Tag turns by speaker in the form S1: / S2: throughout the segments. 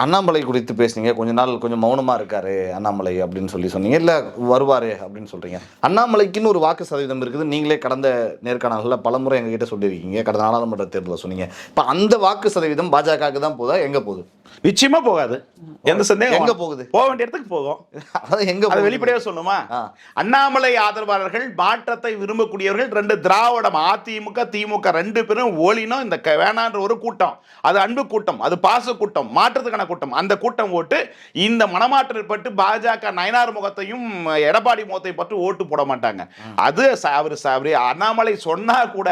S1: அண்ணாமலை குறித்து பேசுனீங்க. கொஞ்ச நாள் கொஞ்சம் மௌனமா இருக்காரு அண்ணாமலை அப்படின்னு சொன்னீங்க. இல்ல வருவாரு அப்படின்னு சொல்றீங்க. அண்ணாமலைக்குன்னு ஒரு வாக்கு சதவீதம் இருக்குது. நீங்களே கடந்த நேர்காணல்ல பலமுறை எங்ககிட்ட சொல்லியிருக்கீங்க. கடந்த நாடாளுமன்ற தேர்தலில் சொன்னீங்க. இப்ப அந்த வாக்கு சதவீதம் பாஜகவுக்கு தான் போதா, எங்க போகுது?
S2: நிச்சயமா போகாது. எந்த சந்தேகம்?
S1: எங்க போகுது?
S2: போக வேண்டிய இடத்துக்கு போகும்.
S1: அதாவது எங்க
S2: அதை வெளிப்படையா சொல்லுமா? அண்ணாமலை ஆதரவாளர்கள், மாற்றத்தை விரும்பக்கூடியவர்கள், 2 திராவிடம், அதிமுக திமுக 2 பேரும் ஓலினோ இந்த வேணான்ற ஒரு கூட்டம். அது அன்பு கூட்டம், அது பாச கூட்டம், மாற்றத்துக்கான கூட்டம். அந்த கூட்டம் ஓட்டு இந்த மனமாற்றம் ஏற்பட்டு பாஜக நயனார் முகத்தையும் எடப்பாடி முகத்தையும் பற்றி ஓட்டு போட மாட்டாங்க. அது அவரு அண்ணாமலை சொன்னா கூட,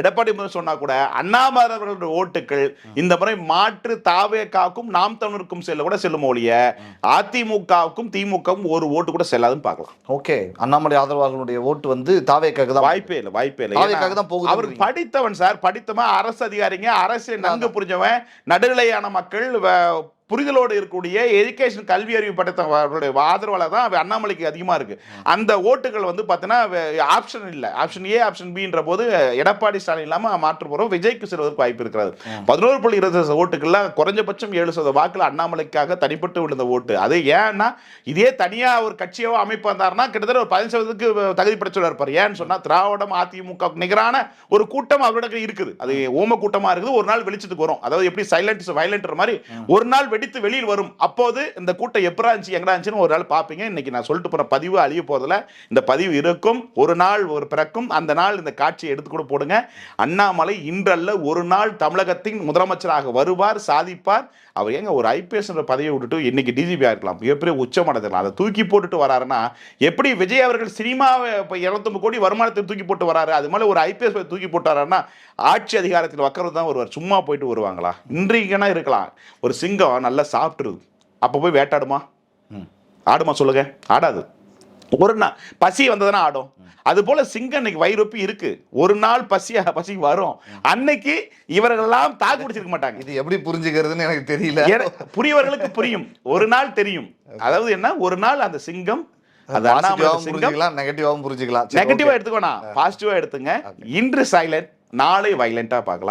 S2: எடப்பாடி சொன்னா கூட அண்ணாமலை ஓட்டுகள் இந்த முறை மாற்று தாவேக்காவுக்கும் நாம் தமிழருக்கும் செல்ல கூட செல்லும் ஒழிய அதிமுகவுக்கும் திமுகவும் ஒரு ஓட்டு கூட செல்லாதுன்னு பார்க்கலாம்.
S1: ஓகே, அண்ணாமலை ஆதரவாளர்களுடைய ஓட்டு வந்து தாவேக்காக்கு தான்.
S2: வாய்ப்பே இல்லை.
S1: தாவேக்காக்கு தான் போகுது.
S2: அவர் படித்தவன் சார், படித்தவன், அரசு அதிகாரிங்க, அரசியல் நன்கு புரிஞ்சவன், நடுநிலையான மக்கள், புரிதலோடு இருக்கக்கூடிய எஜுகேஷன் கல்வி அறிவு படைத்தவர்களுடைய ஆதரவாளர் தான் அண்ணாமலைக்கு அதிகமாக இருக்கு. அந்த ஓட்டுகள் வந்து பார்த்தீங்கன்னா ஆப்ஷன் இல்லை, ஆப்ஷன் ஏ ஆப்ஷன் பின்ற போது எடப்பாடி ஸ்டாலின் இல்லாமல் மாற்று போகிறோம் விஜய்க்கு செல்வதற்கு வாய்ப்பு இருக்கிறது. 11.20% ஓட்டுகள்ல குறைஞ்சபட்சம் 7% வாக்குல அண்ணாமலைக்காக தனிப்பட்டு விழுந்த ஓட்டு. அது ஏன்னா இதே தனியாக ஒரு கட்சியோ அமைப்பு வந்தாருன்னா கிட்டத்தட்ட ஒரு 15% தகுதி படைச்சோட இருப்பார். ஏன்னு சொன்னா திராவிடம் அதிமுக நிகரான ஒரு கூட்டம் அவரோட இருக்குது. அது ஓம கூட்டமா இருக்குது. ஒரு நாள் வெளிச்சத்துக்கு வரும். அதாவது எப்படி சைலண்ட் வயலண்ட் மாதிரி ஒரு நாள் வெடித்து வெளியில் வரும். அப்போது இந்த கூட்டம் எப்பரா இருந்துச்சு எங்கடா இருந்துச்சுன்னு ஒரு நாள் பார்ப்பீங்க. இன்னைக்கு நான் சொல்லிட்டு போற பதிவு அழிய போதில்ல. இந்த பதிவு இருக்கும், ஒரு நாள் ஒரு பிறக்கும். அந்த நாள் இந்த காட்சியை எடுத்து கூட போடுங்க. அண்ணாமலை இன்றல்ல ஒரு நாள் தமிழகத்தின் முதலமைச்சராக வருவார், சாதிப்பார். அவர் ஏங்க ஒரு ஐபிஎஸ் பதவியை விட்டுட்டு இன்னைக்கு டிஜிபியா இருக்கலாம், எப்படி உச்சமடைதலாம், அதை தூக்கி போட்டுட்டு வராருன்னா எப்படி விஜய் அவர்கள் சினிமாவை 209 கோடி வருமானத்தை தூக்கி போட்டு வராரு, அது மாதிரி ஒரு ஐபிஎஸ் தூக்கி போட்டாருன்னா ஆட்சி அதிகாரத்தில் வக்கிறது தான் வருவார். சும்மா போயிட்டு வருவாங்களா? இன்றைக்குனா இருக்கலாம். ஒரு சிங்கம் நல்லா சாப்பிட்டுருது, அப்போ போய் வேட்டாடுமா? ஆடுமா சொல்லுங்க? ஆடாது. ஒரு நாள் பசி வந்ததுன்னா ஆடும். அது போல சிங்கம் இன்னைக்கு வயிறொப்பி இருக்கு. ஒரு நாள் பசி வரும். அன்னைக்கு இவர்களெல்லாம் தாக்கு பிடிச்சிருக்க மாட்டாங்க.
S1: இது எப்படி புரிஞ்சுக்கிறதுன்னு எனக்கு தெரியல.
S2: புரியவர்களுக்கு புரியும், ஒரு நாள் தெரியும். அதாவது என்ன, ஒரு நாள் அந்த சிங்கம்
S1: நெகட்டிவாவும் புரிஞ்சுக்கலாம்.
S2: நெகட்டிவா எடுத்துக்கோனா பாசிட்டிவா எடுத்துங்க. இன்று சைலண்ட், நாளை வைலண்டா பார்க்கலாம்.